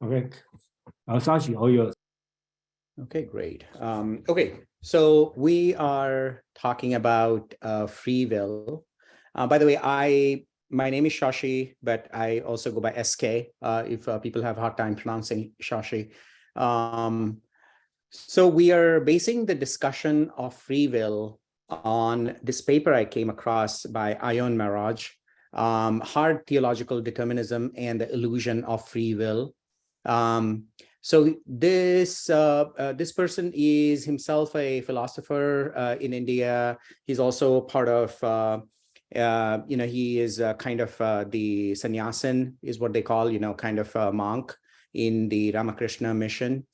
Okay. Sashi, all yours. Okay, great. Okay, so we are talking about free will. By the way, my name is Shashi, but I also go by SK if people have a hard time pronouncing Shashi. So we are basing the discussion of free will on this paper I came across by Ayon Maraj, Hard Theological Determinism and the Illusion of Free Will. So this person is himself a philosopher in India. He's also part of, he is kind of the sannyasin is what they call, kind of a monk in the Ramakrishna mission.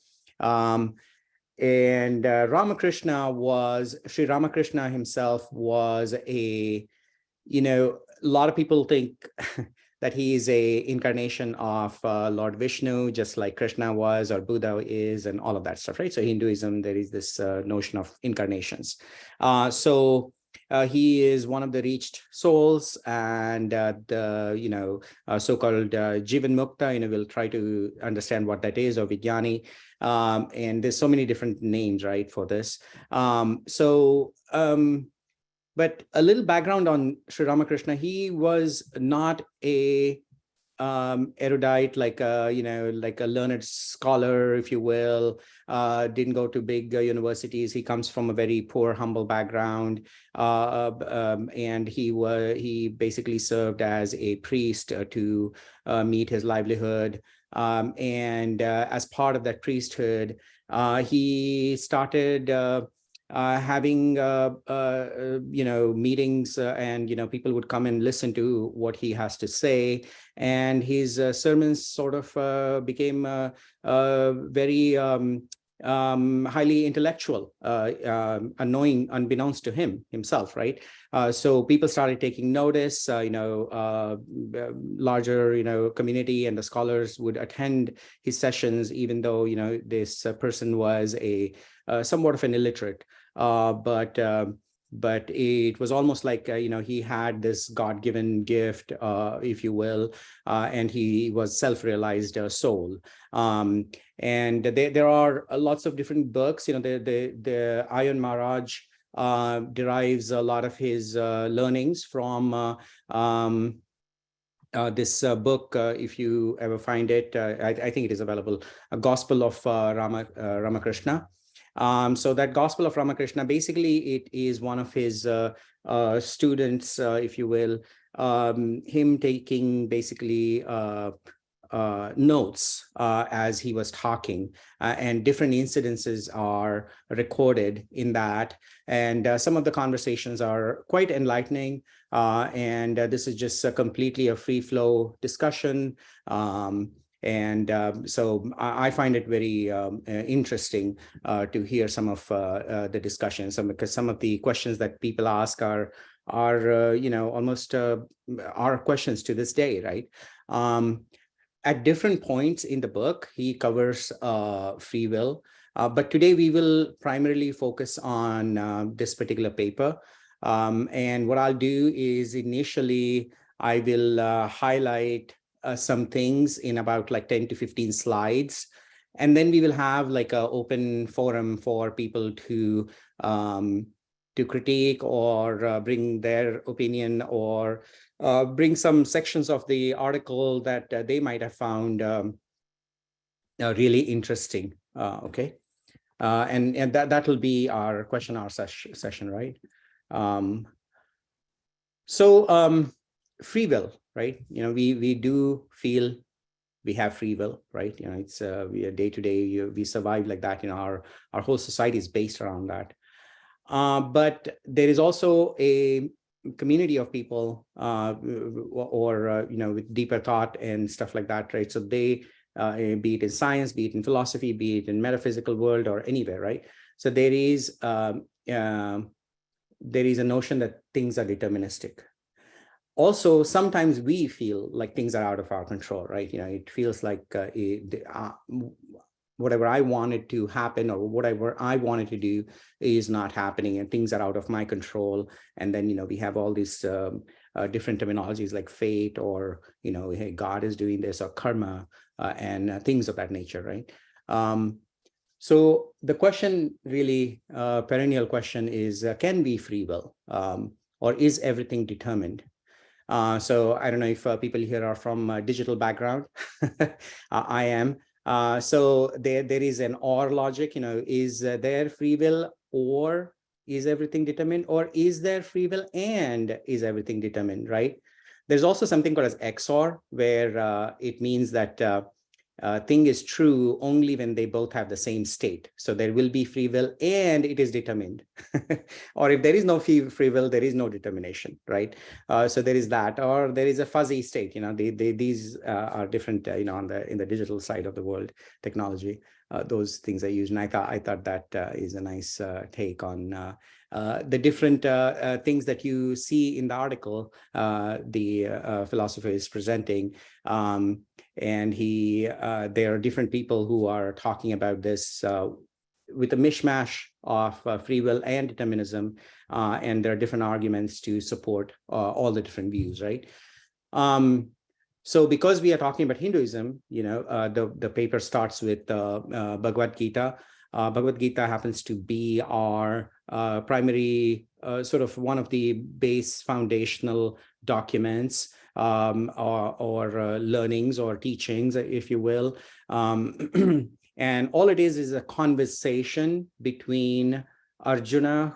And Sri Ramakrishna himself was a lot of people think that he is a incarnation of Lord Vishnu, just like Krishna was or Buddha is and all of that stuff, right? So Hinduism, there is this notion of incarnations. So he is one of the reached souls, and the so-called Jivan mukta. We'll try to understand what that is, or Vijnani. And there's so many different names, right, for this. But a little background on Sri Ramakrishna: he was not a erudite, like a learned scholar, if you will. Didn't go to big universities. He comes from a very poor, humble background, and he basically served as a priest to meet his livelihood. And as part of that priesthood, he started having meetings, and people would come and listen to what he has to say, and his sermons sort of became very highly intellectual, unbeknownst to himself, right? So people started taking notice. Larger community and the scholars would attend his sessions, even though this person was a somewhat of an illiterate, but it was almost like he had this God-given gift, if you will, and he was self-realized soul. And there are lots of different books. The Ayon Maharaj derives a lot of his learnings from this book, if you ever find it. I think it is available, A Gospel of Ramakrishna. So that Gospel of Ramakrishna, basically, it is one of his students, if you will, him taking basically notes as he was talking, and different incidences are recorded in that. And some of the conversations are quite enlightening. And this is just completely a free flow discussion. So I find it very interesting to hear some of the discussions, because some of the questions that people ask are almost are questions to this day, right? At different points in the book, he covers free will, but today we will primarily focus on this particular paper. And what I'll do is, initially I will highlight some things in about like 10 to 15 slides. And then we will have like an open forum for people to critique or bring their opinion, or bring some sections of the article that they might have found really interesting. Okay. And that will be our question hour session, right? Free will, right? We do feel we have free will, right? It's we are day to day, we survive like that. Our whole society is based around that. But there is also a community of people, with deeper thought and stuff like that, right? So they, be it in science, be it in philosophy, be it in metaphysical world, or anywhere, right? So there is a notion that things are deterministic. Also, sometimes we feel like things are out of our control, right? It feels like whatever I wanted to happen, or whatever I wanted to do, is not happening, and things are out of my control. And then we have all these different terminologies like fate, or, hey, God is doing this, or karma, and things of that nature, right? So the question really, perennial question is, can be free will, or is everything determined? So I don't know if people here are from a digital background. I am. So there is an or logic, is there free will, or is everything determined, or is there free will and is everything determined, right? There's also something called as XOR, where it means that thing is true only when they both have the same state. So there will be free will and it is determined. Or if there is no free will, there is no determination, right? So there is that, or there is a fuzzy state. These are different, in the digital side of the world, technology. Those things are used, and I thought that is a nice take on the different things that you see in the article the philosopher is presenting. And there are different people who are talking about this with a mishmash of free will and determinism, and there are different arguments to support all the different views, right? So because we are talking about Hinduism, the paper starts with Bhagavad Gita. Bhagavad Gita happens to be our primary, sort of one of the base foundational documents, or learnings or teachings, if you will. And all it is a conversation between Arjuna,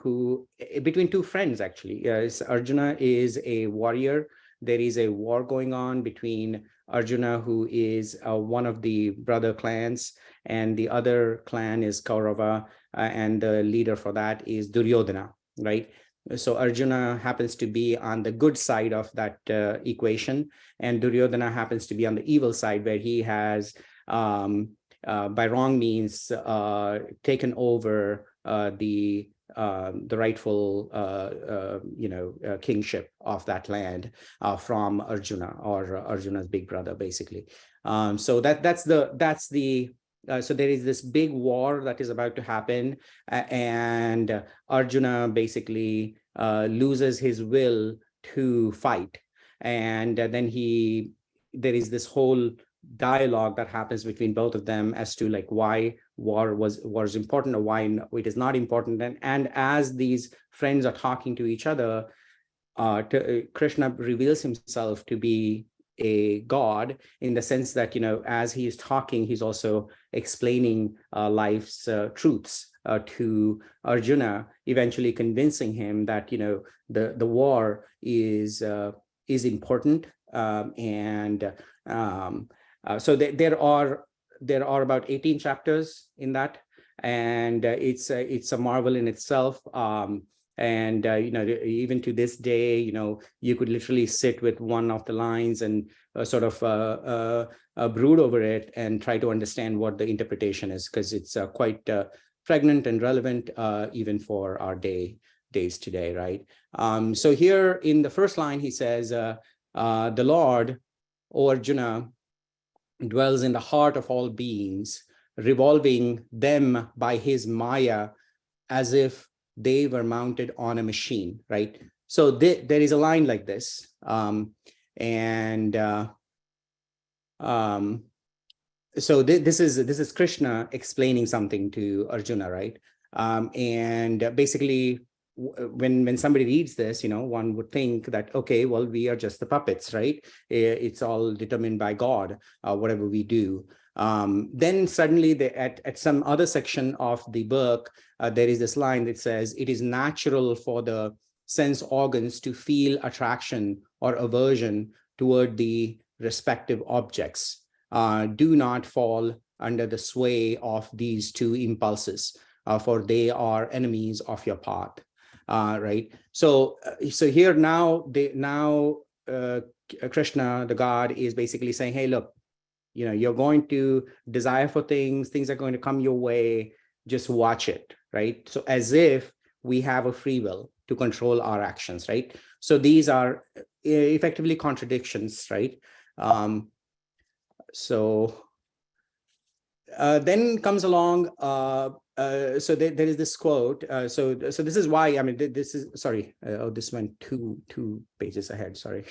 between two friends, actually. Arjuna is a warrior. There is a war going on between Arjuna, who is one of the brother clans, and the other clan is Kaurava, and the leader for that is Duryodhana, right? So Arjuna happens to be on the good side of that equation, and Duryodhana happens to be on the evil side, where he has, by wrong means, taken over the rightful, kingship of that land from Arjuna, or Arjuna's big brother, basically. So that's the. So there is this big war that is about to happen, and Arjuna basically loses his will to fight, and then there is this whole dialogue that happens between both of them as to like why war was important, or why it is not important. And as these friends are talking to each other, Krishna reveals himself to be a god, in the sense that, as he is talking, he's also explaining life's truths to Arjuna, eventually convincing him that, the war is important. So there are about 18 chapters in that, and it's a marvel in itself. And even to this day, you could literally sit with one of the lines and sort of brood over it and try to understand what the interpretation is, because it's quite pregnant and relevant even for our days today, right? So here in the first line, he says, the Lord, O Arjuna, dwells in the heart of all beings, revolving them by his Maya as if they were mounted on a machine, right? So there is a line like this. So this is Krishna explaining something to Arjuna, right? And basically, when somebody reads this, one would think that, okay, well, we are just the puppets, right? It's all determined by God, whatever we do. Then suddenly at some other section of the book, there is this line that says, it is natural for the sense organs to feel attraction or aversion toward the respective objects. Do not fall under the sway of these two impulses, for they are enemies of your path. Right. So here now, Krishna, the God, is basically saying, hey, look, you're going to desire for things are going to come your way, just watch it, right? So as if we have a free will to control our actions, right? So these are effectively contradictions, right? Then comes along so there is this quote. So this is why, I mean, this is, sorry, this went two pages ahead, sorry.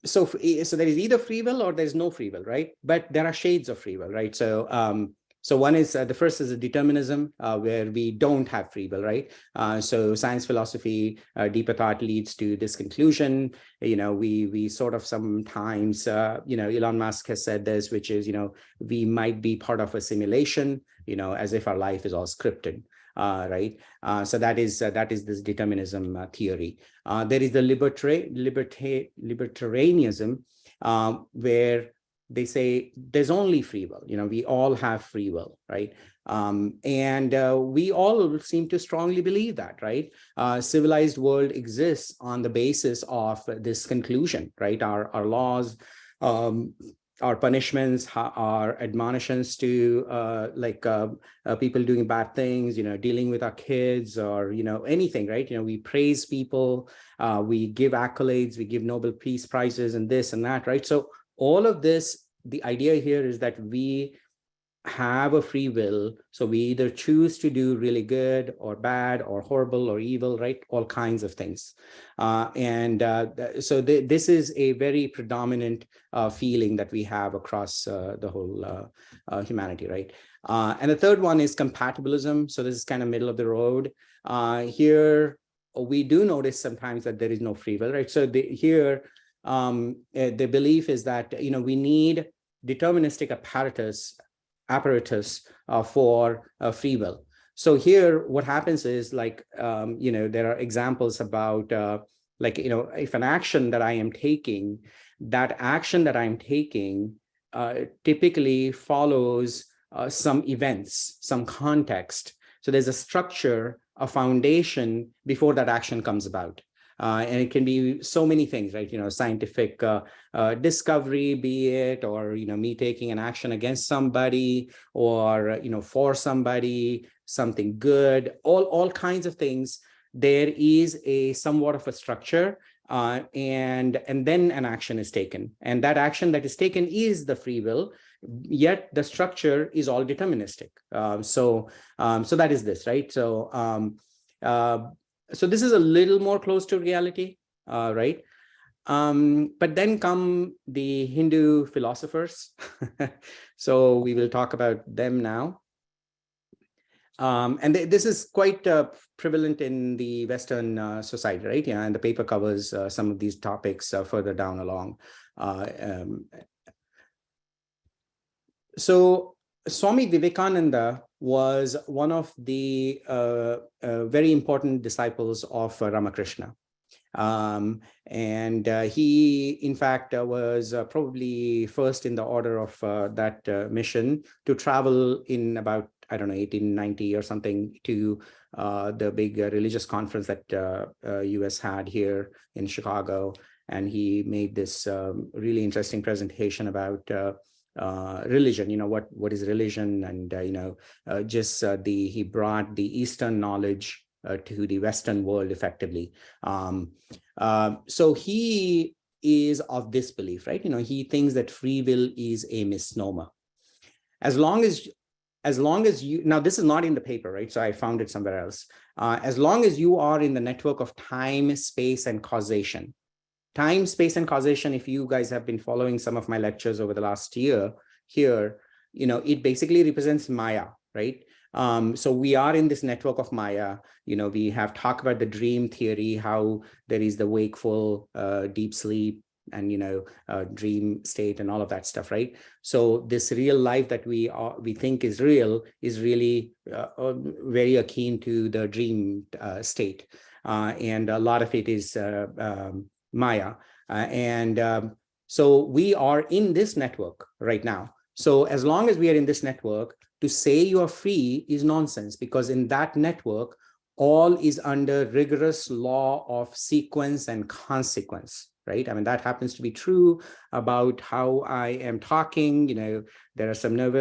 So there is either free will or there's no free will, right? But there are shades of free will, right? So one is, the first is a determinism, where we don't have free will, right? So science philosophy, deeper thought leads to this conclusion. We sort of sometimes, Elon Musk has said this, which is, we might be part of a simulation, as if our life is all scripted. Right. So that is this determinism theory. There is the libertarianism, where they say there's only free will. We all have free will, right? And we all seem to strongly believe that, right? Civilized world exists on the basis of this conclusion, right? Our laws, our punishments, our admonitions to people doing bad things, dealing with our kids, or anything, right? We praise people, we give accolades, we give Nobel Peace Prizes, and this and that, right? So all of this, the idea here is that we have a free will, so we either choose to do really good or bad or horrible or evil, right? All kinds of things. So this is a very predominant feeling that we have across the whole humanity, right? And the third one is compatibilism. So this is kind of middle of the road. Here, we do notice sometimes that there is no free will, right? So the belief is that, we need deterministic apparatus for free will. So here, what happens is, there are examples about, if an action that I am taking, that action that I'm taking typically follows some events, some context. So there's a structure, a foundation before that action comes about. And it can be so many things, right? Scientific discovery, be it, or, me taking an action against somebody, or, for somebody, something good, all kinds of things. There is a somewhat of a structure, and then an action is taken. And that action that is taken is the free will, yet the structure is all deterministic. So that is this, right? So this is a little more close to reality, right? But then come the Hindu philosophers. So we will talk about them now. And this is quite prevalent in the Western society, right? Yeah, and the paper covers some of these topics further down along. So Swami Vivekananda was one of the very important disciples of Ramakrishna. And he, in fact, was probably first in the order of that mission to travel in about, 1890 or something, to the big religious conference that US had here in Chicago. And he made this really interesting presentation about religion, what is religion, and he brought the Eastern knowledge to the Western world effectively. So he is of this belief, right? He thinks that free will is a misnomer. As long as you, now this is not in the paper, right? So I found it somewhere else. As long as you are in the network of time, space, and causation. Time, space, and causation, if you guys have been following some of my lectures over the last year here, it basically represents Maya, right? So we are in this network of Maya. We have talked about the dream theory, how there is the wakeful, deep sleep, and dream state, and all of that stuff, right? So this real life that we think is real is really very akin to the dream state, and a lot of it is Maya. So we are in this network right now. So as long as we are in this network, to say you are free is nonsense, because in that network, all is under rigorous law of sequence and consequence, right? I mean, that happens to be true about how I am talking. There are some nerve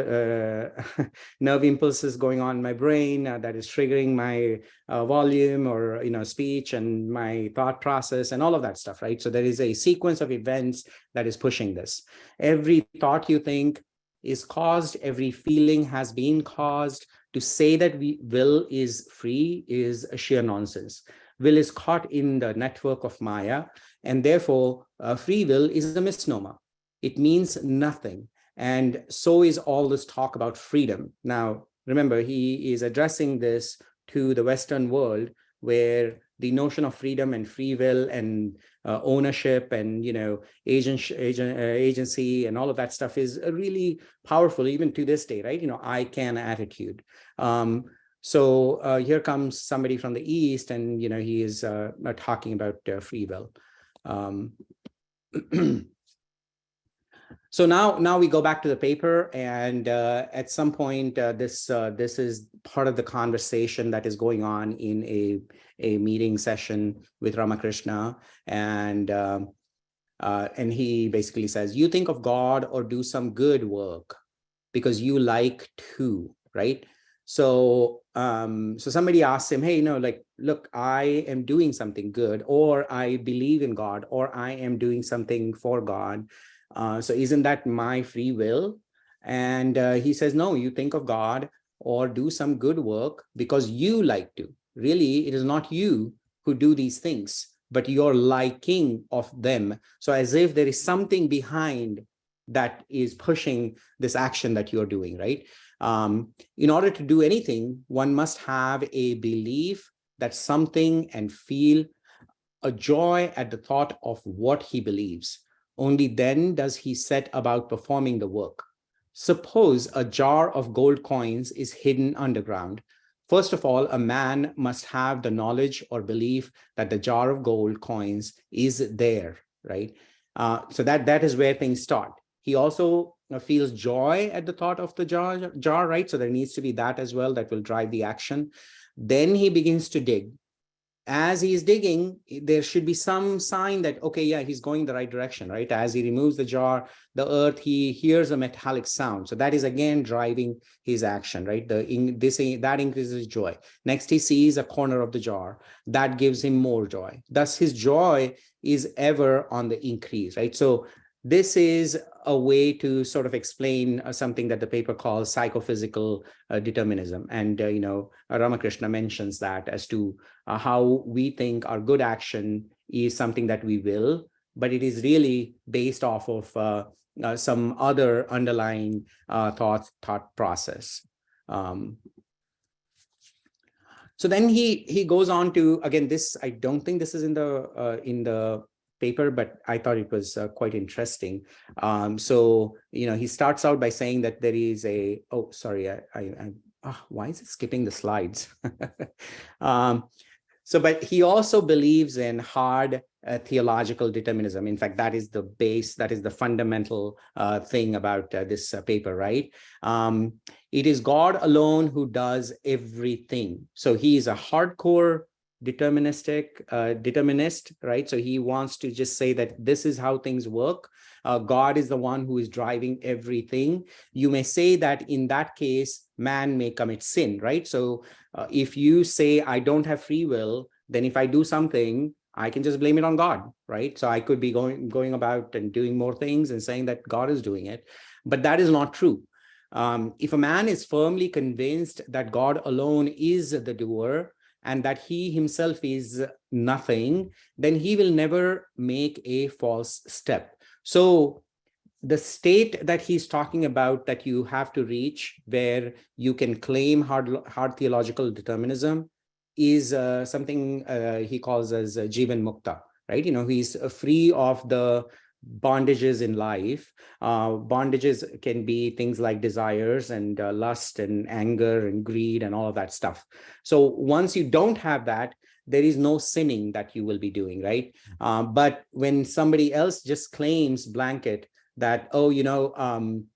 impulses going on in my brain that is triggering my volume, or speech, and my thought process, and all of that stuff, right? So there is a sequence of events that is pushing this. Every thought you think is caused, every feeling has been caused. To say that will is free is a sheer nonsense. Will is caught in the network of Maya, and therefore free will is a misnomer. It means nothing. And so is all this talk about freedom. Now, remember, he is addressing this to the Western world, where the notion of freedom and free will and ownership and agency and all of that stuff is really powerful even to this day, right? I can attitude. So here comes somebody from the East, and he is talking about free will. So now we go back to the paper, and at some point, this is part of the conversation that is going on in a meeting session with Ramakrishna, and he basically says, you think of God or do some good work because you like to, right? So somebody asks him, hey, look, I am doing something good, or I believe in God, or I am doing something for God. So isn't that my free will? And he says, no, you think of God or do some good work because you like to. Really, it is not you who do these things, but your liking of them. So as if there is something behind that is pushing this action that you're doing, right? In order to do anything, one must have a belief that something and feel a joy at the thought of what he believes. Only then does he set about performing the work. Suppose a jar of gold coins is hidden underground. First of all, a man must have the knowledge or belief that the jar of gold coins is there, right? So that is where things start. He also feels joy at the thought of the jar, right? So there needs to be that as well that will drive the action. Then he begins to dig. As he's digging, there should be some sign that, okay, yeah, he's going the right direction, right? As he removes the jar, the earth, he hears a metallic sound. So that is again driving his action, right? That increases joy. Next, he sees a corner of the jar. That gives him more joy. Thus, his joy is ever on the increase, right? So this is a way to sort of explain something that the paper calls psychophysical determinism. And, Ramakrishna mentions that as to how we think our good action is something that we will, but it is really based off of some other underlying thought process. So then he goes on to, again, this, I don't think this is in the paper, but I thought it was quite interesting. So, he starts out by saying that there is a, oh, sorry, why is it skipping the slides? But he also believes in hard theological determinism. In fact, that is the base, that is the fundamental thing about this paper, right? It is God alone who does everything. So he is a hardcore determinist, right? So he wants to just say that this is how things work. God is the one who is driving everything. You may say that in that case, man may commit sin, right? So if you say, I don't have free will, then if I do something, I can just blame it on God, right? So I could be going about and doing more things and saying that God is doing it, but that is not true. If a man is firmly convinced that God alone is the doer, and that he himself is nothing, then he will never make a false step. So the state that he's talking about that you have to reach, where you can claim hard theological determinism, is something he calls as Jivan mukta, right? He's free of the bondages in life. Bondages can be things like desires and lust and anger and greed and all of that stuff. So once you don't have that, there is no sinning that you will be doing, right? But when somebody else just claims blanket that, oh,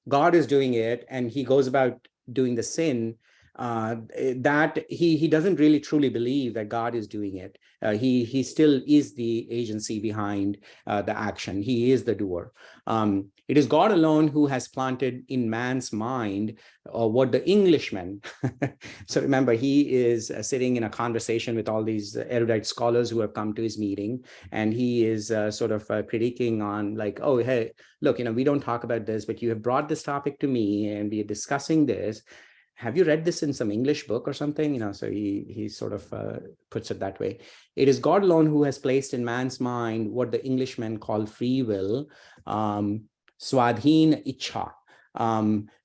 God is doing it, and he goes about doing the sin, that he doesn't really truly believe that God is doing it. He still is the agency behind the action. He is the doer. It is God alone who has planted in man's mind what the Englishman. So remember, he is sitting in a conversation with all these erudite scholars who have come to his meeting, and he is sort of critiquing on like, oh, hey, look, we don't talk about this, but you have brought this topic to me, and we are discussing this. Have you read this in some English book or something? So he sort of puts it that way. It is God alone who has placed in man's mind what the Englishmen call free will, swadhin ichha.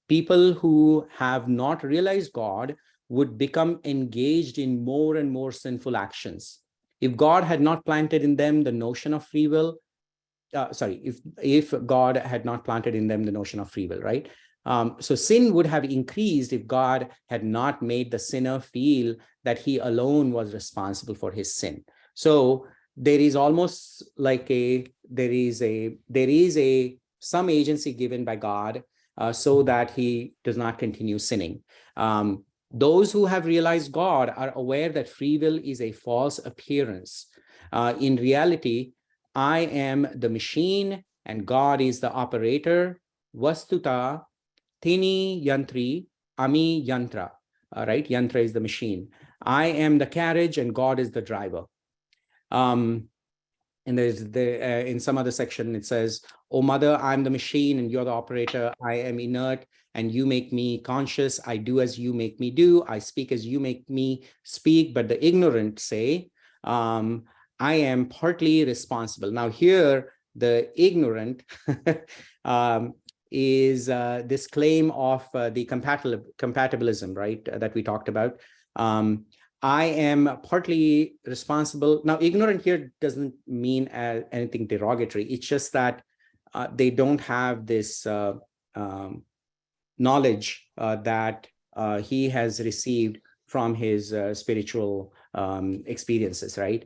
People who have not realized God would become engaged in more and more sinful actions. If God had not planted in them the notion of free will, if God had not planted in them the notion of free will, right? So sin would have increased if God had not made the sinner feel that he alone was responsible for his sin. So there is almost like some agency given by God so that he does not continue sinning. Those who have realized God are aware that free will is a false appearance. In reality, I am the machine and God is the operator. Vastuta Tini yantri, ami yantra, right? Yantra is the machine. I am the carriage and God is the driver. And there's in some other section, it says, oh mother, I'm the machine and you're the operator. I am inert and you make me conscious. I do as you make me do. I speak as you make me speak. But the ignorant say, I am partly responsible. Now here, the ignorant is this claim of the compatibilism, right, that we talked about. I am partly responsible. Now, ignorant here doesn't mean anything derogatory. It's just that they don't have this knowledge that he has received from his spiritual experiences, right?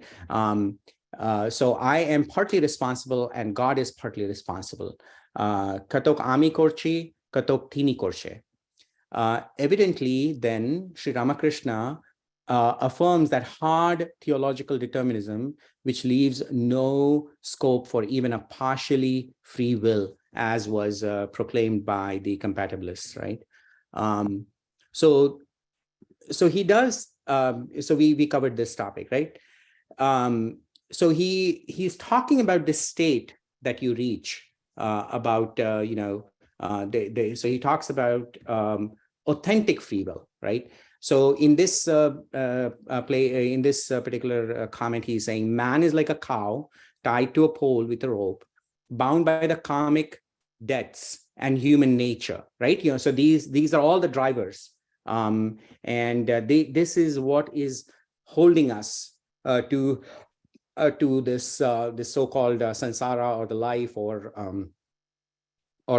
So I am partly responsible and God is partly responsible. Katok ami korchi, katok tini korshe. Evidently, then, Sri Ramakrishna affirms that hard theological determinism, which leaves no scope for even a partially free will, as was proclaimed by the compatibilists, right? So he does. So we covered this topic, right? So he's talking about this state that you reach. So he talks about authentic free will, right? So in this particular comment, he's saying man is like a cow tied to a pole with a rope, bound by the karmic debts and human nature, right? So these are all the drivers, this is what is holding us to this so-called samsara, or the life, or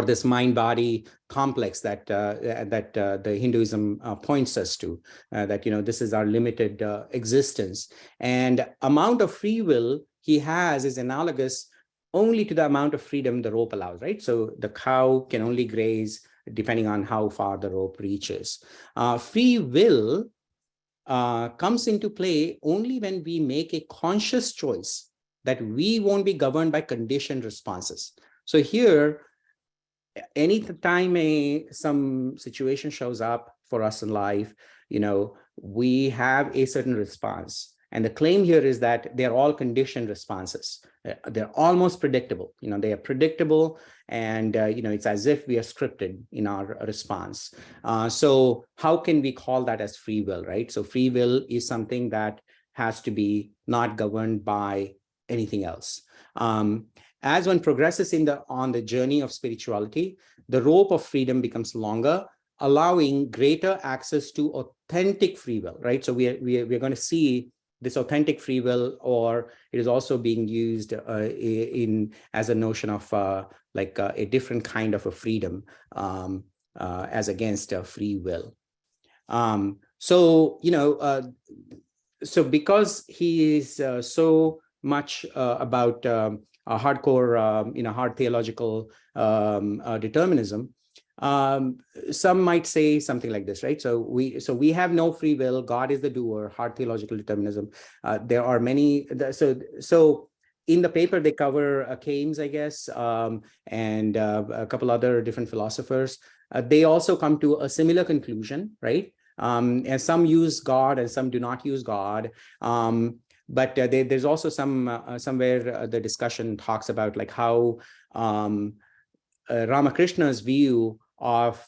this mind-body complex that the Hinduism points us to, that this is our limited existence. And amount of free will he has is analogous only to the amount of freedom the rope allows, right? So the cow can only graze depending on how far the rope reaches. Free will comes into play only when we make a conscious choice that we won't be governed by conditioned responses. So here, any time some situation shows up for us in life, we have a certain response. And the claim here is that they're all conditioned responses. They're almost predictable. They are predictable, and it's as if we are scripted in our response. So how can we call that as free will, right? So free will is something that has to be not governed by anything else. As one progresses on the journey of spirituality, the rope of freedom becomes longer, allowing greater access to authentic free will, right? So we're going to see this authentic free will, or it is also being used as a notion of a different kind of a freedom as against free will. So because he is so much about a hardcore, hard theological determinism, Some might say something like this, right? So we have no free will. God is the doer. Hard theological determinism. There are many. So in the paper they cover Keynes, I guess, and a couple other different philosophers. They also come to a similar conclusion, right? And some use God and some do not use God. But there's also somewhere the discussion talks about like how Ramakrishna's view of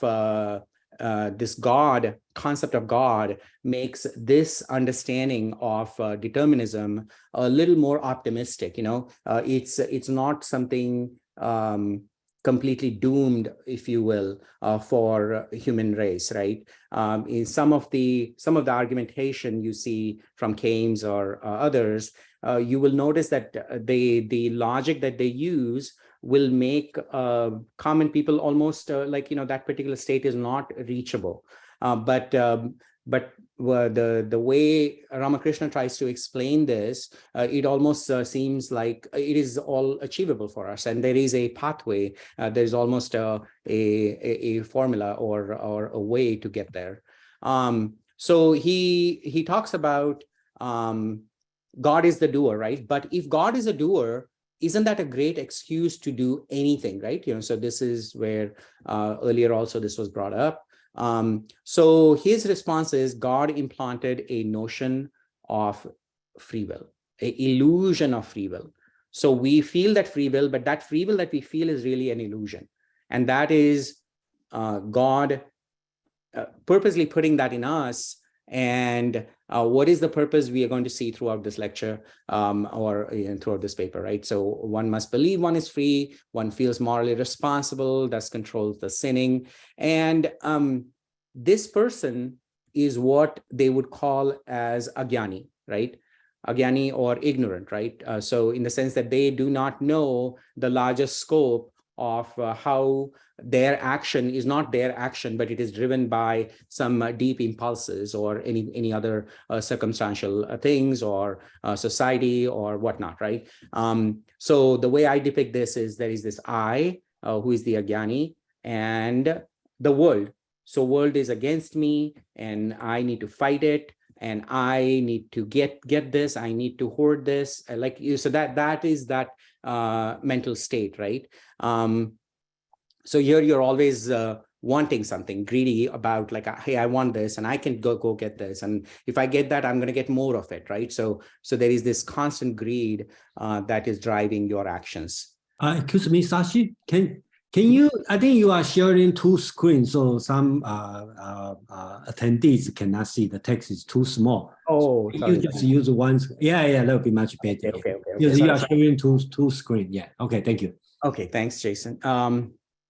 this God, concept of God, makes this understanding of determinism a little more optimistic. It's not something completely doomed, if you will, for human race, right? In some of the argumentation you see from Keynes or others, you will notice that the logic that they use will make common people almost like that particular state is not reachable. But the way Ramakrishna tries to explain this, it almost seems like it is all achievable for us, and there is a pathway. There's almost a formula or a way to get there. So he talks about God is the doer, right? But if God is a doer, isn't that a great excuse to do anything, right? So this is where earlier also this was brought up. So his response is God implanted a notion of free will, an illusion of free will. So we feel that free will, but that free will that we feel is really an illusion. And that is God purposely putting that in us. And what is the purpose we are going to see throughout this lecture or throughout this paper, right? So one must believe one is free, one feels morally responsible, thus controls the sinning. And this person is what they would call as agyani, right? Agyani or ignorant, right? So in the sense that they do not know the larger scope of how their action is not their action, but it is driven by some deep impulses or any other circumstantial things or society or whatnot, right? So the way I depict this is there is this I, who is the agyani, and the world. So world is against me, and I need to fight it, and I need to get this, I need to hoard this, like you. So that is that mental state, right? So here you're always wanting something, greedy about like, hey, I want this, and I can go get this, and if I get that, I'm going to get more of it, right? So there is this constant greed that is driving your actions. Excuse me, Sashi, can you, I think you are sharing two screens, so some attendees cannot see, the text is too small. Oh, so sorry. You just use one. Yeah, that would be much better. Okay. You are sharing two screens. Yeah. Okay, thank you. Okay, thanks, Jason.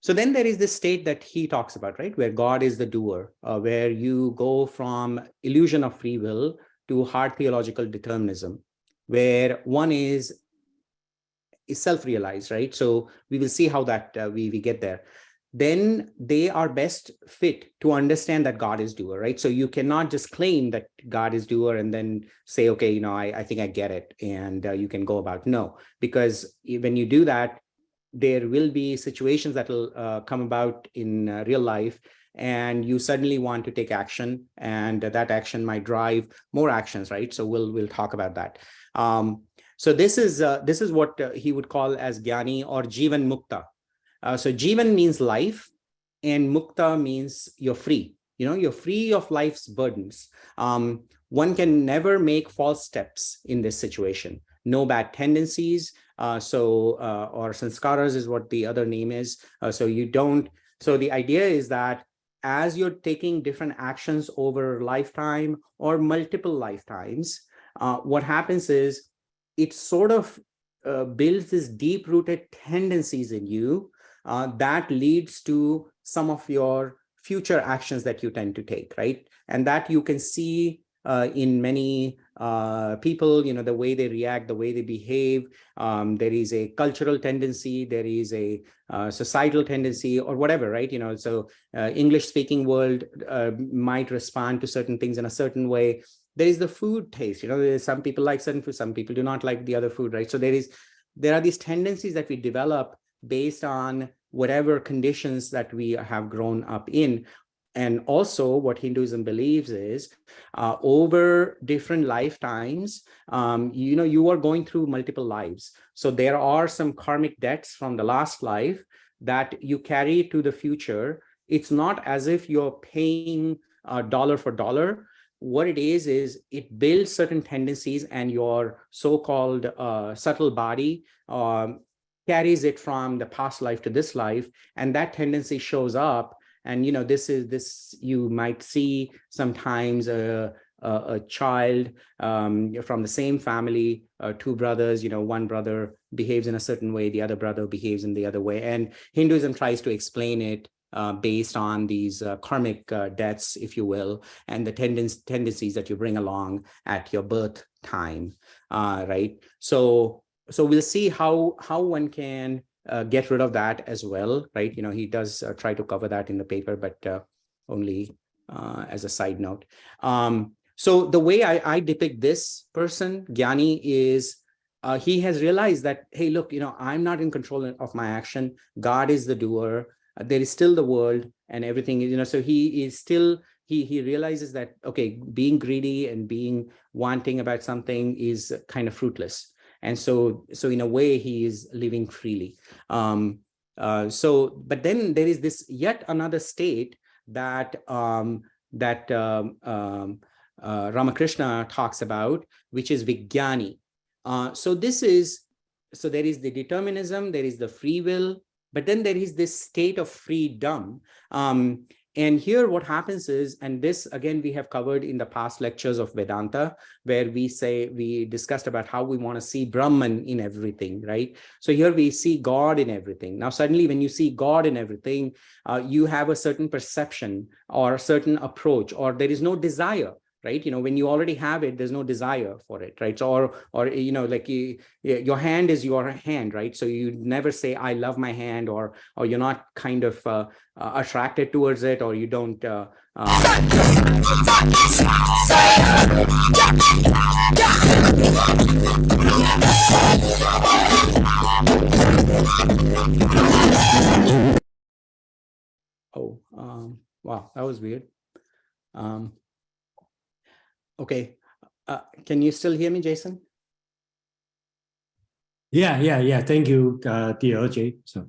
So then there is this state that he talks about, right? Where God is the doer, where you go from illusion of free will to hard theological determinism, where one is self-realized, right? So we will see how that we get there. Then they are best fit to understand that God is doer, right? So you cannot just claim that God is doer and then say, okay, I think I get it, and you can go about. No, because when you do that, there will be situations that will come about in real life, and you suddenly want to take action, and that action might drive more actions, right? So we'll talk about that. So this is what he would call as Jnani or Jivan Mukta. So Jivan means life, and Mukta means you're free. You're free of life's burdens. One can never make false steps in this situation. No bad tendencies. Or sanskaras is what the other name is. So the idea is that as you're taking different actions over lifetime or multiple lifetimes, what happens is it sort of builds this deep-rooted tendencies in you that leads to some of your future actions that you tend to take, right? And that you can see in many people, the way they react, the way they behave. There is a cultural tendency, there is a societal tendency, or whatever, right? So English-speaking world might respond to certain things in a certain way. There is the food taste. Some people like certain food, some people do not like the other food, right? So there are these tendencies that we develop based on whatever conditions that we have grown up in. And also what Hinduism believes is over different lifetimes, you are going through multiple lives. So there are some karmic debts from the last life that you carry to the future. It's not as if you're paying dollar for dollar. What it is it builds certain tendencies, and your so-called subtle body carries it from the past life to this life, and that tendency shows up. And this you might see sometimes a child from the same family, two brothers, one brother behaves in a certain way, the other brother behaves in the other way. And Hinduism tries to explain it based on these karmic debts, if you will, and the tendencies that you bring along at your birth time, right? So we'll see how one can get rid of that as well, right? He does try to cover that in the paper, but only as a side note. So the way I depict this person, Gyani, is he has realized that, hey, look, I'm not in control of my action. God is the doer. There is still the world and everything, so he is still, he realizes that, okay, being greedy and being wanting about something is kind of fruitless. And so in a way, he is living freely. But then there is this yet another state that Ramakrishna talks about, which is Vijnani. So there is the determinism, there is the free will, but then there is this state of freedom. And here what happens is, and this again we have covered in the past lectures of Vedanta, where we discussed about how we want to see Brahman in everything, right? So here we see God in everything. Now suddenly when you see God in everything, you have a certain perception or a certain approach, or there is no desire, right? When you already have it, there's no desire for it, right? So, or like your hand is your hand, right? So you never say, I love my hand, or you're not kind of attracted towards it, or you don't. Wow, that was weird. Okay, can you still hear me, Jason? Yeah. Thank you, DLJ. So.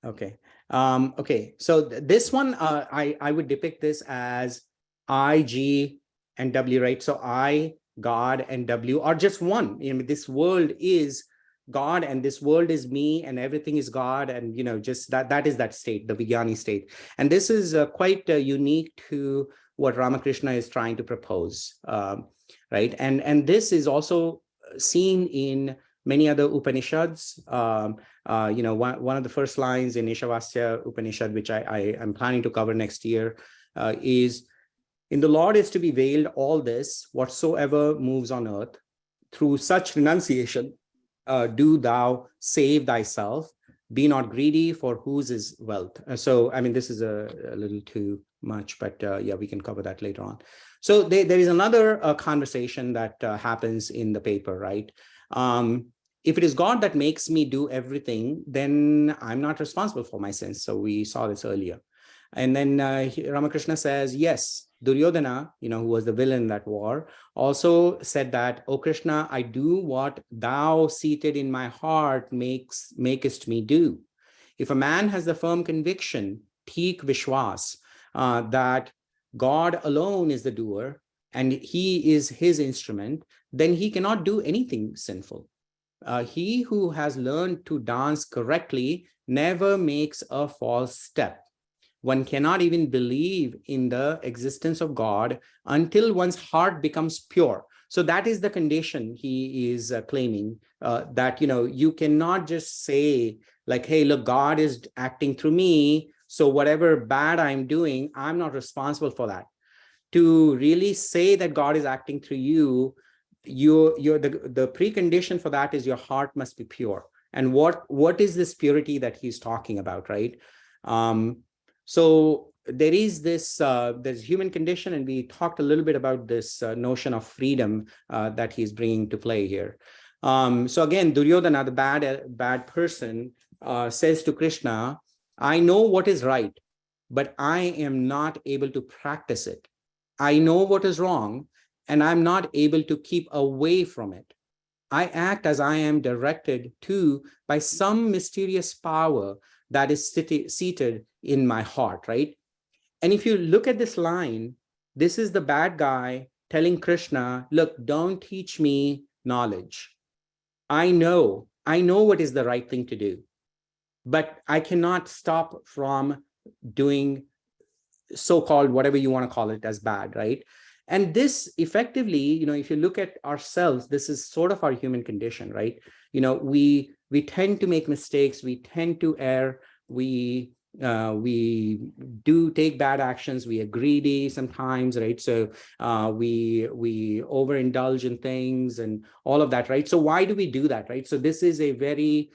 Okay. Okay. So this one, I would depict this as I, G, and W, right? So I, God, and W are just one. This world is God, and this world is me, and everything is God, and just that is that state, the Vijnani state. And this is quite unique to what Ramakrishna is trying to propose, right? And this is also seen in many other Upanishads. One of the first lines in Ishavasya Upanishad, which I am planning to cover next year, is, in the Lord is to be veiled all this, whatsoever moves on earth. Through such renunciation, do thou save thyself. Be not greedy, for whose is wealth. So, this is a little too much, but yeah, we can cover that later on. So there is another conversation that happens in the paper, right? If it is God that makes me do everything, then I'm not responsible for my sins. So we saw this earlier. And then Ramakrishna says, yes, Duryodhana, who was the villain in that war, also said that, O Krishna, I do what thou seated in my heart makest me do. If a man has the firm conviction, Thik Vishwas, that God alone is the doer and he is his instrument, then he cannot do anything sinful. He who has learned to dance correctly never makes a false step. One cannot even believe in the existence of God until one's heart becomes pure. So that is the condition he is claiming, that, you cannot just say like, hey, look, God is acting through me, so whatever bad I'm doing, I'm not responsible for that. To really say that God is acting through you, the precondition for that is your heart must be pure. And what is this purity that he's talking about, right? So there is this, there's human condition, and we talked a little bit about this notion of freedom that he's bringing to play here. So again, Duryodhana, the bad person, says to Krishna, I know what is right, but I am not able to practice it. I know what is wrong, and I'm not able to keep away from it. I act as I am directed to by some mysterious power that is seated in my heart, right? And if you look at this line, this is the bad guy telling Krishna, look, don't teach me knowledge. I know what is the right thing to do, but I cannot stop from doing so-called whatever you want to call it as bad, right? And this effectively, if you look at ourselves, this is sort of our human condition, right? We tend to make mistakes, we tend to err, we do take bad actions, we are greedy sometimes, right? So we overindulge in things and all of that, right? So why do we do that, right? So this is a very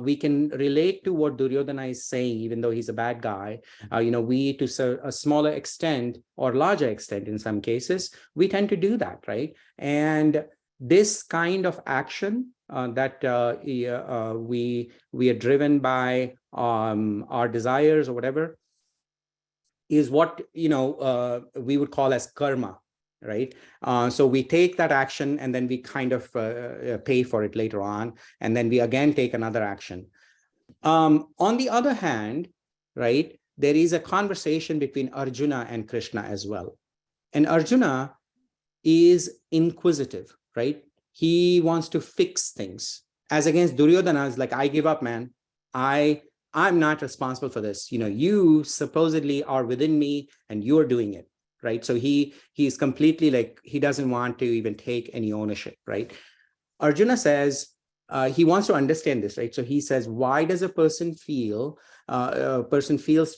we can relate to what Duryodhana is saying, even though he's a bad guy. We, to a smaller extent or larger extent in some cases, we tend to do that, right? And this kind of action that we are driven by our desires or whatever is what we would call as karma, right? So we take that action and then we kind of pay for it later on, and then we again take another action. On the other hand, right, there is a conversation between Arjuna and Krishna as well. And Arjuna is inquisitive, right? He wants to fix things. As against Duryodhana is like, I give up, man. I'm not responsible for this. You supposedly are within me and you're doing it, right? So he's completely like, he doesn't want to even take any ownership, right? Arjuna says, he wants to understand this, right? So he says, why does a person feels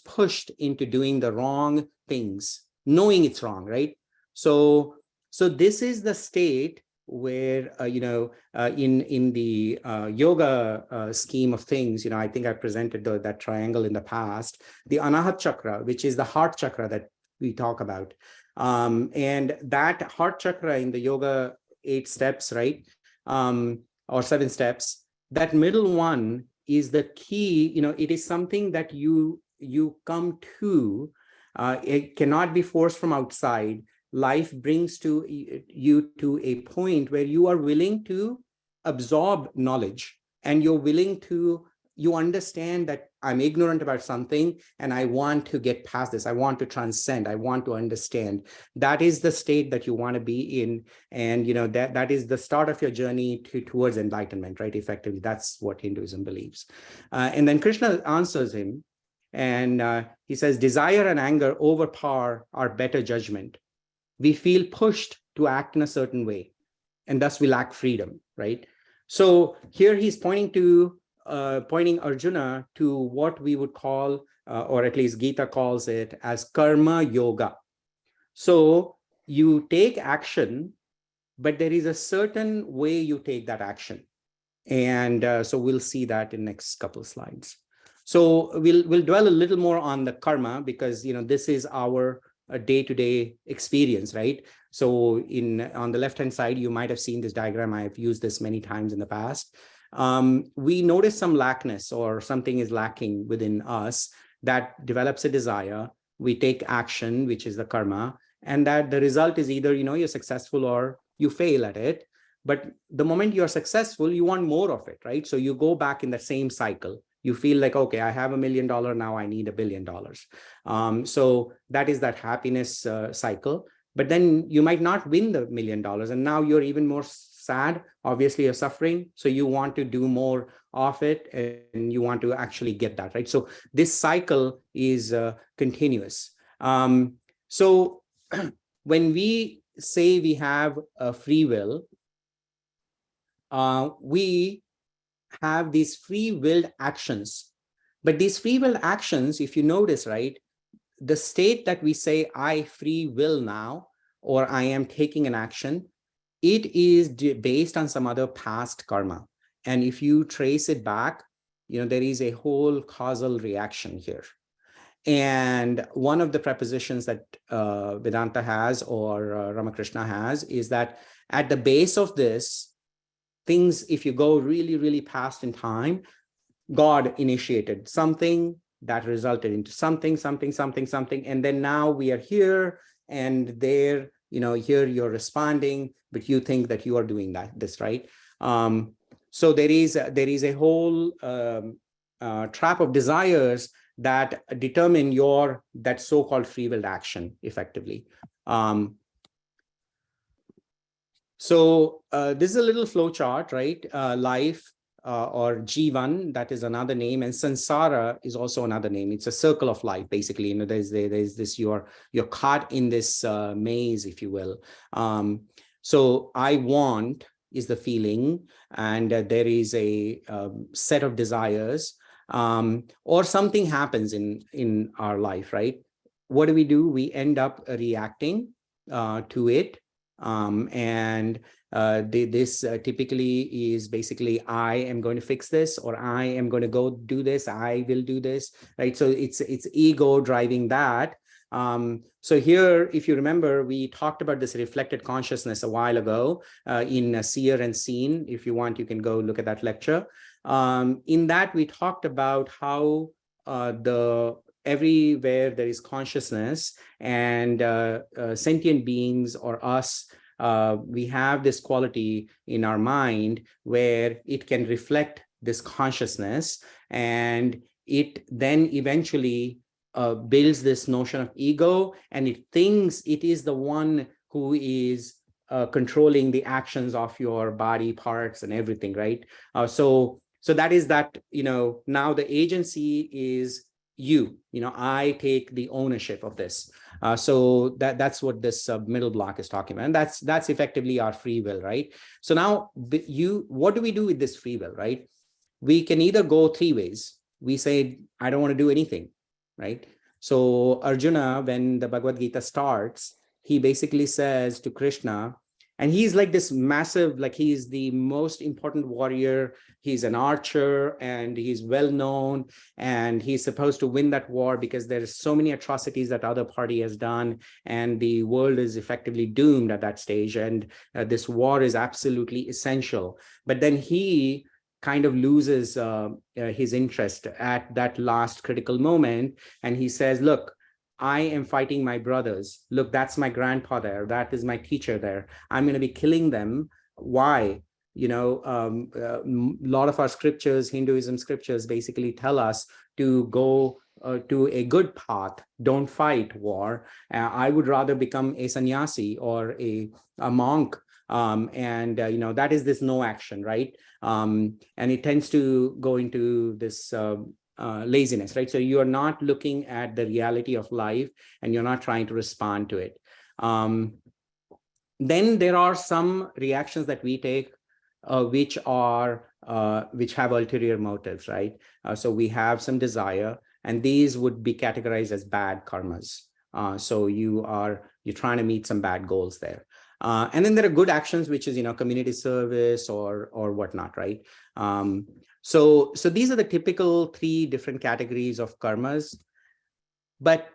pushed into doing the wrong things, knowing it's wrong, right? So this is the state where, in the yoga scheme of things, I think I presented that triangle in the past, the Anahat chakra, which is the heart chakra that we talk about. And that heart chakra in the yoga 8 steps, right? Or 7 steps, that middle one is the key. It is something that you come to. It cannot be forced from outside. Life brings you to a point where you are willing to absorb knowledge, and you understand that I'm ignorant about something and I want to get past this. I want to transcend. I want to understand. That is the state that you want to be in. And, that is the start of your journey towards enlightenment, right? Effectively, that's what Hinduism believes. And then Krishna answers him and he says, desire and anger overpower our better judgment. We feel pushed to act in a certain way, and thus we lack freedom, right? So here he's pointing Arjuna to what we would call, or at least Gita calls it, as karma yoga. So you take action, but there is a certain way you take that action. And so we'll see that in next couple of slides. So we'll dwell a little more on the karma, because this is our day-to-day experience, right? So on the left-hand side, you might have seen this diagram. I've used this many times in the past. We notice some lackness, or something is lacking within us, that develops a desire. We take action, which is the karma, and that the result is either you're successful or you fail at it. But the moment you're successful, you want more of it, right? So you go back in the same cycle. You feel like, okay, I have $1 million, now I need $1 billion. So that is that happiness cycle. But then you might not win the $1 million, and now you're even more sad. Obviously, you're suffering. So you want to do more of it, and you want to actually get that, right? So this cycle is continuous. So when we say we have a free will, we have these free-willed actions. But these free-willed actions, if you notice, right, the state that we say, I free will now, or I am taking an action, it is based on some other past karma. And if you trace it back, there is a whole causal reaction here. And one of the prepositions that Vedanta has, or Ramakrishna has, is that at the base of this, things, if you go really, really past in time, God initiated something that resulted into something, and then now we are here and there, here you're responding, but you think that you are doing this, right? So there is a whole trap of desires that determine that so-called free will action effectively. So this is a little flow chart, right? Life, or Jivan, that is another name, and Sansara is also another name. It's a circle of life, basically. There's this, you're caught in this maze, if you will. So I want is the feeling, and there is a set of desires, or something happens in our life, right? What do? We end up reacting to it. This typically is basically, I am going to fix this, or I am going to go do this, I will do this, right? So it's ego driving that. So here, if you remember, we talked about this reflected consciousness a while ago in Seer and Seen. If you want, you can go look at that lecture. In that, we talked about how everywhere there is consciousness and sentient beings or us, we have this quality in our mind where it can reflect this consciousness, and it then eventually builds this notion of ego, and it thinks it is the one who is controlling the actions of your body parts and everything, right? So that is that, now the agency is I take the ownership of this. So that's what this middle block is talking about. And that's effectively our free will, right? So now what do we do with this free will, right? We can either go three ways. We say, I don't want to do anything, right? So Arjuna, when the Bhagavad Gita starts, he basically says to Krishna, and he's like this massive, like he's the most important warrior. He's an archer and he's well known, and he's supposed to win that war because there's so many atrocities that other party has done, and the world is effectively doomed at that stage. And this war is absolutely essential. But then he kind of loses his interest at that last critical moment. And he says, look, I am fighting my brothers. Look, that's my grandpa there. That is my teacher there. I'm going to be killing them. Why? A lot of our scriptures, Hinduism scriptures, basically tell us to go to a good path. Don't fight war. I would rather become a sannyasi or a monk. That is this no action, right? And it tends to go into this laziness, right? So you are not looking at the reality of life, and you're not trying to respond to it. Then there are some reactions that we take which have ulterior motives, right? So we have some desire, and these would be categorized as bad karmas. So you're trying to meet some bad goals there. And then there are good actions, which is, community service or whatnot, right? So these are the typical three different categories of karmas. But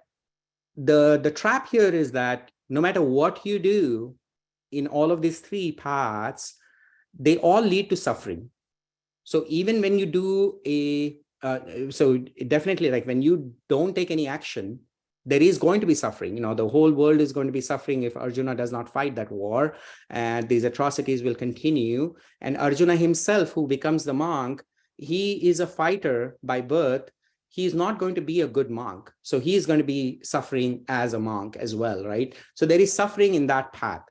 the trap here is that no matter what you do in all of these three paths, they all lead to suffering. So even when you do so definitely, like when you don't take any action, there is going to be suffering. The whole world is going to be suffering if Arjuna does not fight that war, and these atrocities will continue. And Arjuna himself, who becomes the monk, he is a fighter by birth. He's not going to be a good monk. So he is going to be suffering as a monk as well, right? So there is suffering in that path.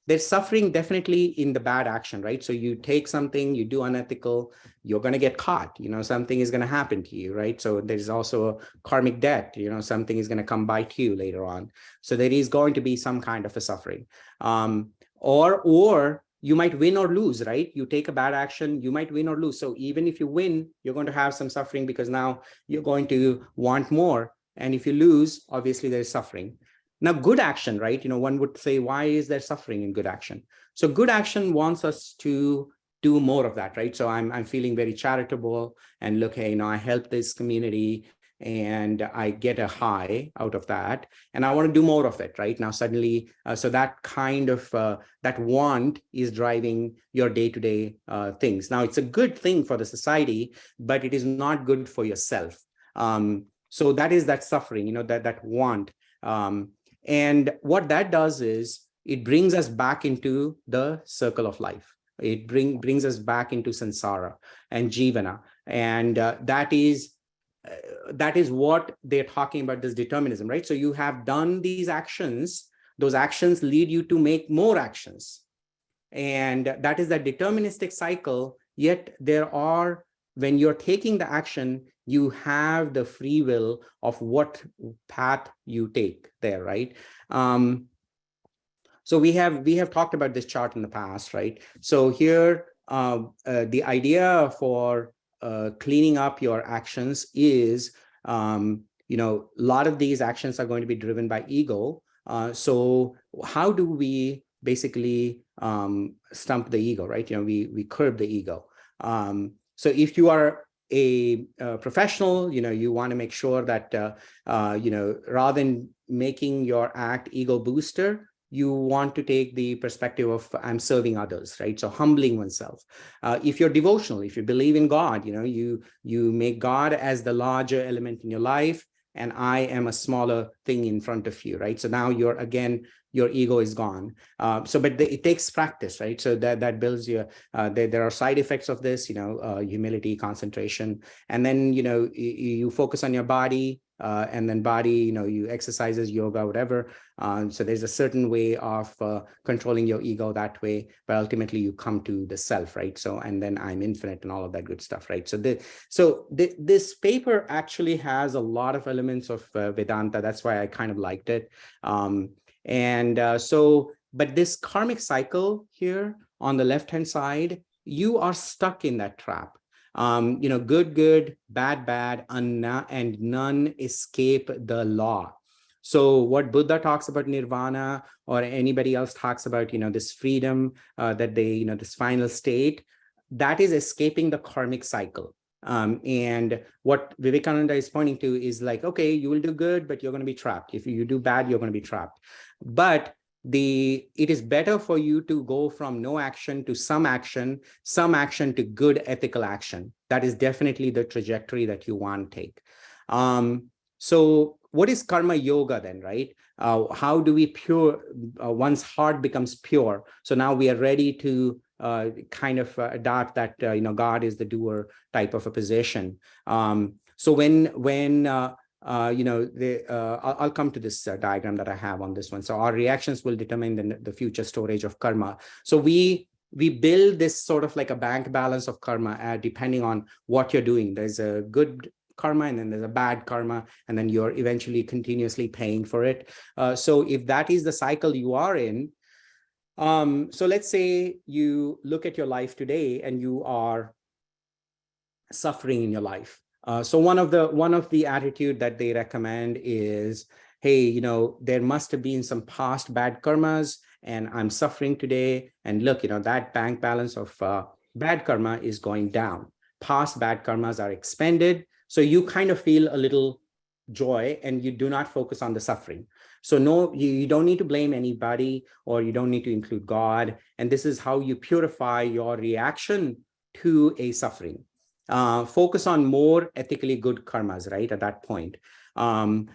There's suffering definitely in the bad action, right? So you take something, you do unethical, you're going to get caught, something is going to happen to you, right? So there's also a karmic debt, something is going to come bite you later on. So there is going to be some kind of a suffering. Or you might win or lose, right? You take a bad action, you might win or lose. So even if you win, you're going to have some suffering because now you're going to want more. And if you lose, obviously there's suffering. Now, good action, right? One would say, why is there suffering in good action? So good action wants us to do more of that, right? So I'm feeling very charitable and look, hey, I help this community. and I get a high out of that, and I want to do more of it, right? Now suddenly, so that kind of, that want is driving your day-to-day things. Now it's a good thing for the society, but it is not good for yourself. So that is that suffering, that want. And what that does is it brings us back into the circle of life. It brings us back into samsara and jivana. And that is what they're talking about, this determinism, right? So you have done these actions, those actions lead you to make more actions. And that is that deterministic cycle. Yet when you're taking the action, you have the free will of what path you take there, right? So we have talked about this chart in the past, right? So here, the idea for cleaning up your actions is, a lot of these actions are going to be driven by ego. So how do we basically stump the ego, right? We curb the ego. So if you are a professional, you want to make sure that, rather than making your act ego booster, you want to take the perspective of I'm serving others, right? So humbling oneself. If you're devotional, if you believe in God, you make God as the larger element in your life, and I am a smaller thing in front of you, right? So now your ego is gone. But it takes practice, right? So that builds your, there are side effects of this, humility, concentration, and then, you focus on your body, and then body, you exercises, yoga, whatever. So there's a certain way of controlling your ego that way, but ultimately you come to the self, right? So, and then I'm infinite and all of that good stuff, right? So this paper actually has a lot of elements of Vedanta. That's why I kind of liked it. But this karmic cycle here on the left-hand side, you are stuck in that trap. Good, bad, and none escape the law. So what Buddha talks about nirvana, or anybody else talks about, this freedom, that they, this final state, that is escaping the karmic cycle. And what Vivekananda is pointing to is like, okay, you will do good, but you're going to be trapped. If you do bad, you're going to be trapped. But it is better for you to go from no action to some action to good ethical action. That is definitely the trajectory that you want to take. So what is karma yoga then, right? How do we one's heart becomes pure? So now we are ready to kind of adopt that, God is the doer type of a position. So when I'll come to this diagram that I have on this one. So our reactions will determine the future storage of karma. So we build this sort of like a bank balance of karma depending on what you're doing. There's a good karma, and then there's a bad karma, and then you're eventually continuously paying for it. So if that is the cycle you are in, so let's say you look at your life today and you are suffering in your life. So one of the attitude that they recommend is, hey, there must have been some past bad karmas, and I'm suffering today. And look, that bank balance of bad karma is going down. Past bad karmas are expended. So you kind of feel a little joy, and you do not focus on the suffering. So no, you don't need to blame anybody, or you don't need to include God. And this is how you purify your reaction to a suffering. Focus on more ethically good karmas, right, at that point. And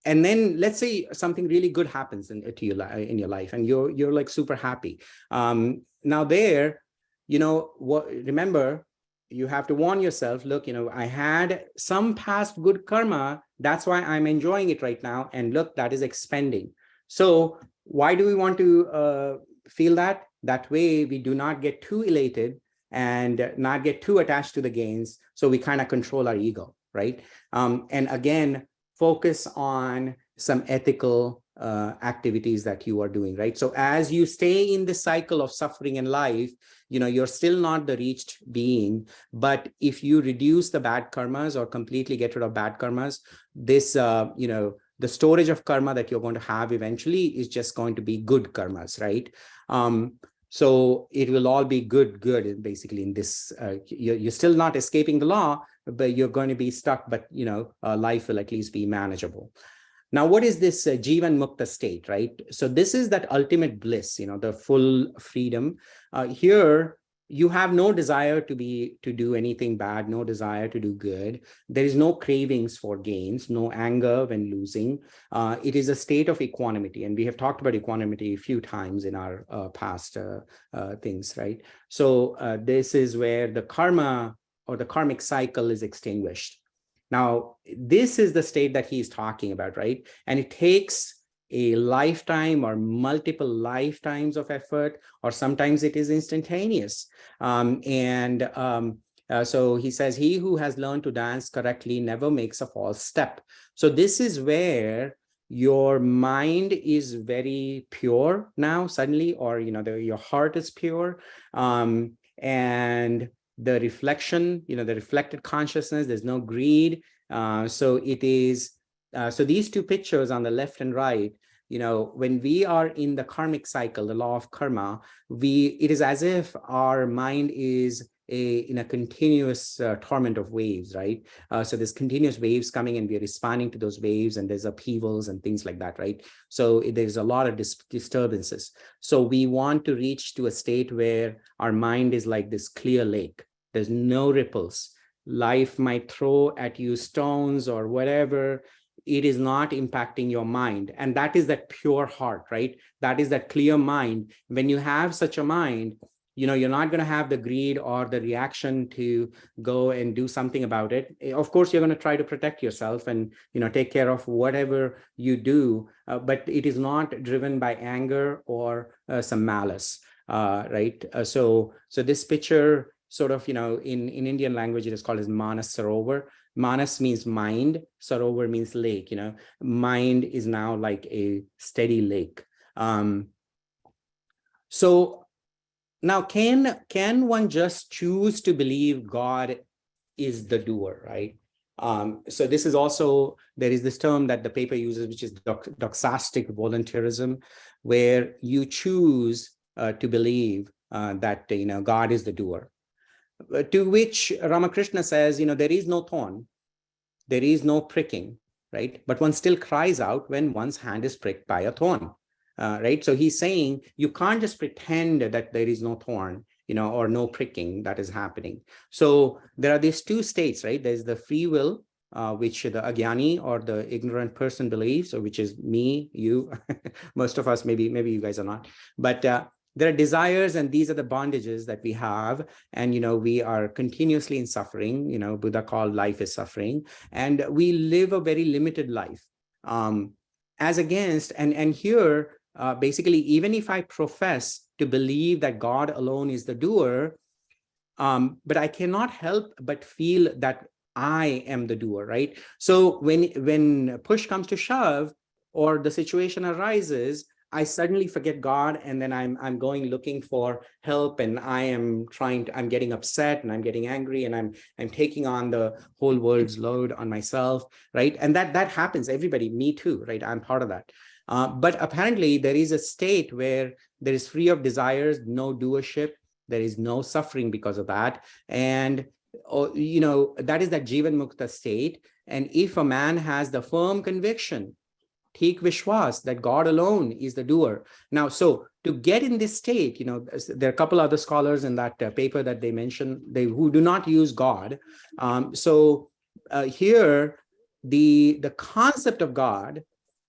then let's say something really good happens in your life, and you're like super happy. Now there, remember, you have to warn yourself, look, I had some past good karma. That's why I'm enjoying it right now. And look, that is expending. So why do we want to feel that? That way we do not get too elated and not get too attached to the gains. So we kind of control our ego, right? And again, focus on some ethical activities that you are doing, right? So as you stay in the cycle of suffering in life, you're still not the reached being. But if you reduce the bad karmas or completely get rid of bad karmas, this, the storage of karma that you're going to have eventually is just going to be good karmas, right? So it will all be good, basically in this, you're still not escaping the law, but you're going to be stuck, but life will at least be manageable. Now, what is this Jivan Mukta state, right? So this is that ultimate bliss, the full freedom. Here, you have no desire to do anything bad, no desire to do good. There is no cravings for gains, no anger when losing. It is a state of equanimity. And we have talked about equanimity a few times in our past things, right? So this is where the karma or the karmic cycle is extinguished. Now, this is the state that he's talking about, right? And it takes a lifetime or multiple lifetimes of effort, or sometimes it is instantaneous. So he says, he who has learned to dance correctly never makes a false step. So this is where your mind is very pure now suddenly, or your heart is pure, and the reflection, the reflected consciousness, there's no greed. So it is, so these two pictures on the left and right, when we are in the karmic cycle, the law of karma, it is as if our mind is in a continuous torment of waves, right? So there's continuous waves coming and we're responding to those waves, and there's upheavals and things like that, right? So there's a lot of disturbances. So we want to reach to a state where our mind is like this clear lake. There's no ripples. Life might throw at you stones or whatever. It is not impacting your mind. And that is that pure heart, right? That is that clear mind. When you have such a mind, you're not going to have the greed or the reaction to go and do something about it. Of course, you're going to try to protect yourself and, take care of whatever you do, but it is not driven by anger or some malice, right? So this picture sort of, in Indian language, it is called as Manas Sarovar. Manas means mind, Sarovar means lake, mind is now like a steady lake. So now, can one just choose to believe God is the doer, right? So this is also, there is this term that the paper uses, which is doxastic voluntarism, where you choose to believe that, God is the doer. To which Ramakrishna says, there is no thorn, there is no pricking, right? But one still cries out when one's hand is pricked by a thorn. Right? So he's saying you can't just pretend that there is no thorn, or no pricking that is happening. So there are these two states, right? There's the free will, which the agyani or the ignorant person believes, or which is me, you, most of us, maybe you guys are not. But there are desires, and these are the bondages that we have. And, we are continuously in suffering. Buddha called life is suffering. And we live a very limited life. As against, and here, basically, even if I profess to believe that God alone is the doer, but I cannot help but feel that I am the doer, right? So when push comes to shove, or the situation arises, I suddenly forget God, and then I'm going looking for help, and I'm getting upset, and I'm getting angry, and I'm taking on the whole world's load on myself, right? And that happens, everybody, me too, right? I'm part of that. But apparently there is a state where there is free of desires, no doership, there is no suffering because of that. And, that is that Jivan Mukta state. And if a man has the firm conviction, Thik Vishwas, that God alone is the doer. Now, so to get in this state, there are a couple other scholars in that paper that they mentioned, who do not use God. Here, the concept of God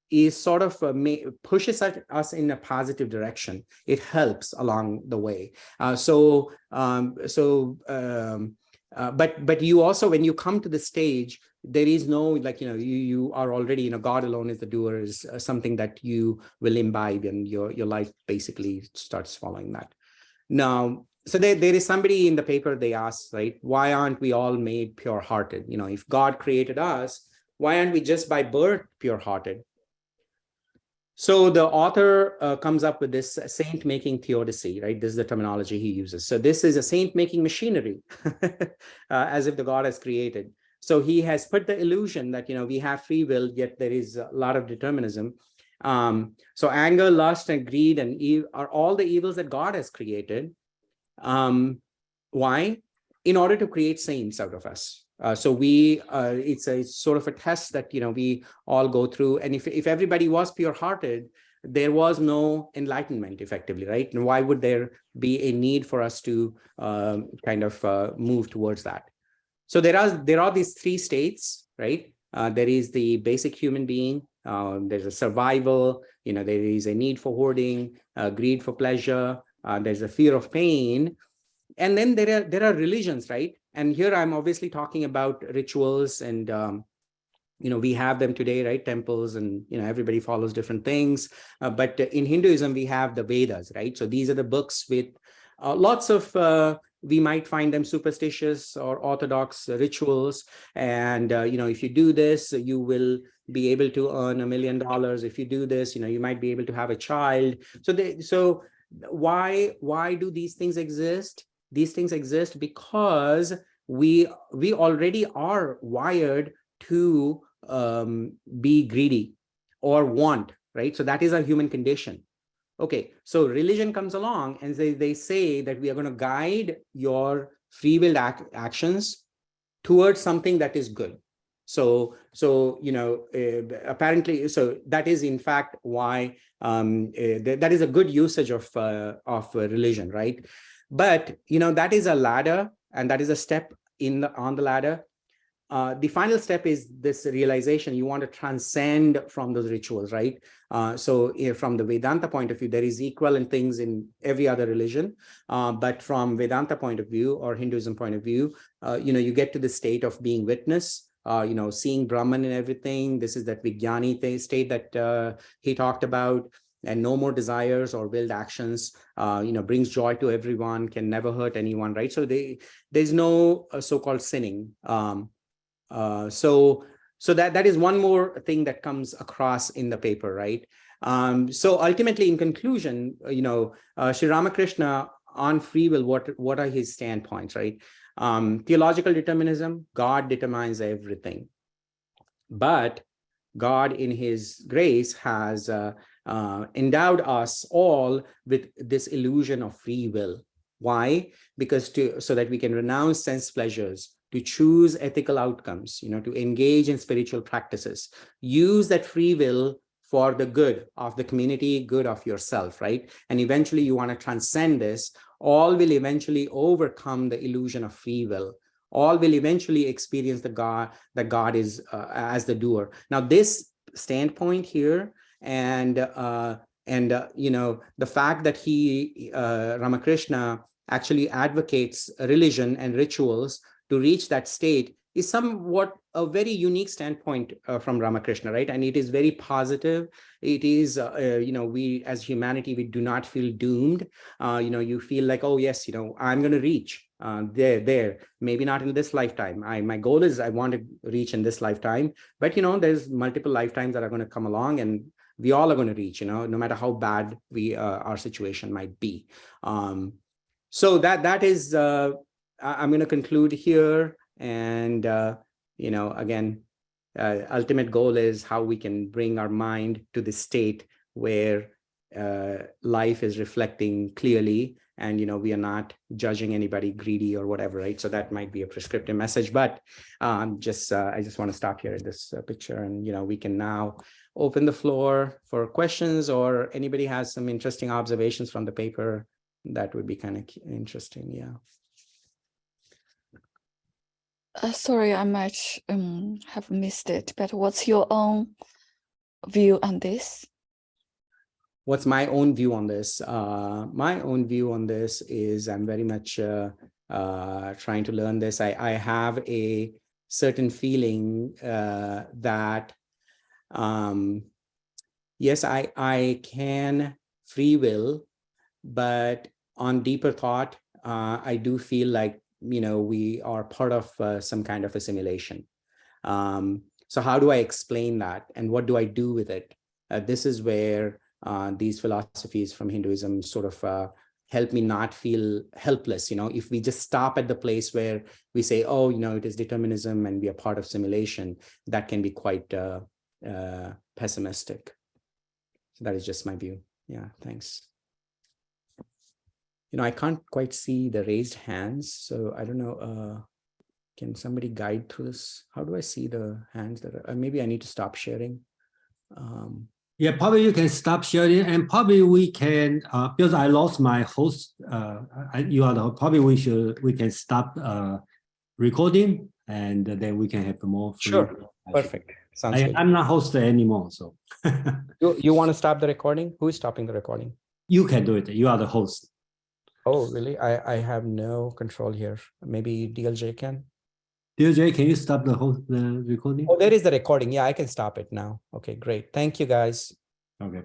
is sort of pushes us in a positive direction. It helps along the way. But you also, when you come to the stage, there is no, you are already, God alone is the doer is something that you will imbibe, and your life basically starts following that. Now, so there is somebody in the paper, they ask, right, why aren't we all made pure-hearted? If God created us, why aren't we just by birth pure-hearted? So the author comes up with this saint-making theodicy, right? This is the terminology he uses. So this is a saint-making machinery, as if the God has created. So he has put the illusion that, we have free will, yet there is a lot of determinism. So anger, lust, and greed and are all the evils that God has created. Why? In order to create saints out of us. So we, it's sort of a test that, we all go through. And if everybody was pure-hearted, there was no enlightenment effectively, right? And why would there be a need for us to move towards that? So there are these three states, right? There is the basic human being. There's a survival. There is a need for hoarding, greed for pleasure. There's a fear of pain. And then there are religions, right? And here I'm obviously talking about rituals, and we have them today, right? Temples, and everybody follows different things. But in Hinduism, we have the Vedas, right? So these are the books with lots of we might find them superstitious or orthodox rituals. And if you do this, you will be able to earn $1 million. If you do this, you might be able to have a child. So why do these things exist? These things exist because we already are wired to be greedy or want, right? So that is our human condition. Okay, so religion comes along and they say that we are going to guide your free will actions towards something that is good. So apparently, so that is in fact why that is a good usage of religion, right? But that is a ladder, and that is a step on the ladder. The final step is this realization. You want to transcend from those rituals, right? So from the Vedanta point of view, there is equivalent things in every other religion. But from Vedanta point of view or Hinduism point of view, you get to the state of being witness, seeing Brahman in everything. This is that Vijnani state that he talked about. And no more desires or willed actions, brings joy to everyone, can never hurt anyone, right? So there's no so-called sinning. So that is one more thing that comes across in the paper, right? So ultimately, in conclusion, Sri Ramakrishna on free will, what are his standpoints, right? Theological determinism, God determines everything. But God, in his grace, has endowed us all with this illusion of free will. Why? Because so that we can renounce sense pleasures, to choose ethical outcomes, to engage in spiritual practices, use that free will for the good of the community, good of yourself, right? And eventually you want to transcend this. All will eventually overcome the illusion of free will. All will eventually experience that God is as the doer. Now, this standpoint here, and the fact that Ramakrishna actually advocates religion and rituals to reach that state is somewhat a very unique standpoint from Ramakrishna, right? And it is very positive. It is, we as humanity, we do not feel doomed. You feel like, oh yes, I'm going to reach there. Maybe not in this lifetime. My goal is I want to reach in this lifetime, but there's multiple lifetimes that are going to come along, and we all are going to reach, no matter how bad our situation might be. So that is, I'm going to conclude here. And, again, ultimate goal is how we can bring our mind to the state where life is reflecting clearly, and, we are not judging anybody greedy or whatever, right? So that might be a prescriptive message, but I just want to stop here at this picture, and, we can now open the floor for questions, or anybody has some interesting observations from the paper. That would be kind of interesting. Yeah. Sorry, I might have missed it, but what's your own view on this? What's my own view on this? My own view on this is I'm very much trying to learn this. I have a certain feeling that, yes, I can free will, but on deeper thought, I do feel like, we are part of some kind of a simulation. So how do I explain that? And what do I do with it? This is where these philosophies from Hinduism sort of help me not feel helpless. If we just stop at the place where we say, oh, it is determinism and we are part of simulation, that can be quite pessimistic. So that is just my view. Yeah, thanks. I can't quite see the raised hands, so I don't know. Can somebody guide through this? How do I see the hands that are, maybe I need to stop sharing? Yeah, probably you can stop sharing, and probably we can, because I lost my host, you are the, probably we can stop recording, and then we can have more free. Sure, perfect. Sounds good. I'm not hosted anymore, so. You want to stop the recording? Who is stopping the recording? You can do it. You are the host. Oh, really? I have no control here. Maybe DLJ can. DLJ, can you stop the recording? Oh, there is the recording. Yeah, I can stop it now. Okay, great. Thank you, guys. Okay.